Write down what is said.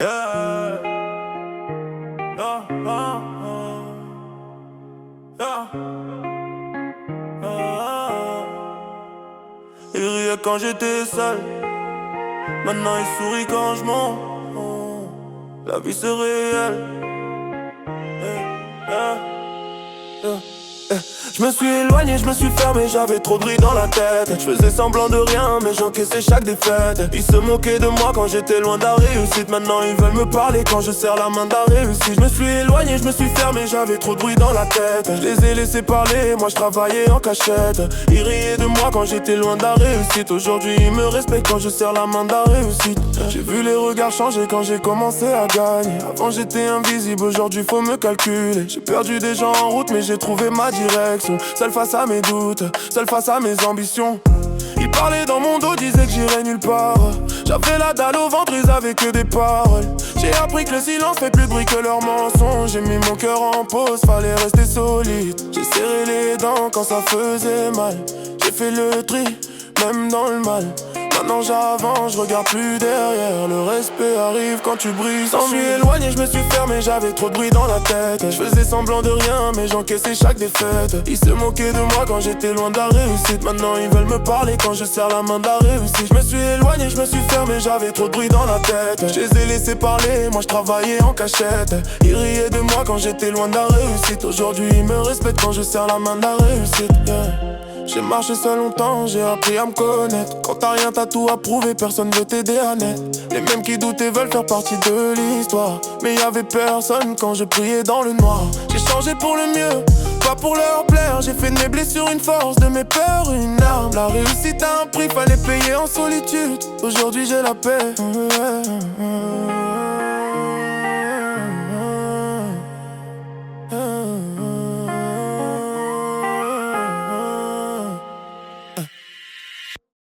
Yeah. Yeah. Yeah. Il riait quand j'étais seul, maintenant il sourit quand je mens. La vie c'est réel. Je me suis éloigné, je me suis fermé, j'avais trop de bruit dans la tête. Je faisais semblant de rien, mais j'encaissais chaque défaite. Ils se moquaient de moi quand j'étais loin de la réussite. Maintenant ils veulent me parler quand je serre la main de la réussite. Je me suis éloigné, je me suis fermé, j'avais trop de bruit dans la tête. Je les ai laissés parler, moi je travaillais en cachette. Ils riaient de moi quand j'étais loin de la réussite. Aujourd'hui ils me respectent quand je serre la main de la réussite. J'ai vu les regards changer quand j'ai commencé à gagner. Avant j'étais invisible, aujourd'hui faut me calculer. J'ai perdu des gens en route mais j'ai trouvé ma direction. Seul face à mes doutes, seul face à mes ambitions. Ils parlaient dans mon dos, disaient que j'irais nulle part. J'avais la dalle au ventre, ils avaient que des paroles. J'ai appris que le silence fait plus de bruit que leurs mensonges. J'ai mis mon cœur en pause, fallait rester solide. J'ai serré les dents quand ça faisait mal. J'ai fait le tri, même dans le mal. Maintenant j'avance, je regarde plus derrière. Le respect arrive quand tu brilles. Quand je suis éloigné, je me suis fermé, j'avais trop de bruit dans la tête. Je faisais semblant de rien, mais j'encaissais chaque défaite. Ils se moquaient de moi quand j'étais loin de la réussite. Maintenant ils veulent me parler quand je serre la main de la réussite. Je me suis éloigné, je me suis fermé, j'avais trop de bruit dans la tête. Je les ai laissés parler, moi je travaillais en cachette. Ils riaient de moi quand j'étais loin de la réussite. Aujourd'hui ils me respectent quand je serre la main de la réussite. J'ai marché seul longtemps, j'ai appris à me connaître. Quand t'as rien, t'as tout à prouver, personne veut t'aider à naître. Les mêmes qui doutaient veulent faire partie de l'histoire. Mais y'avait personne quand je priais dans le noir. J'ai changé pour le mieux, pas pour leur plaire. J'ai fait de mes blessures une force, de mes peurs une arme. La réussite a un prix, fallait payer en solitude. Aujourd'hui j'ai la paix.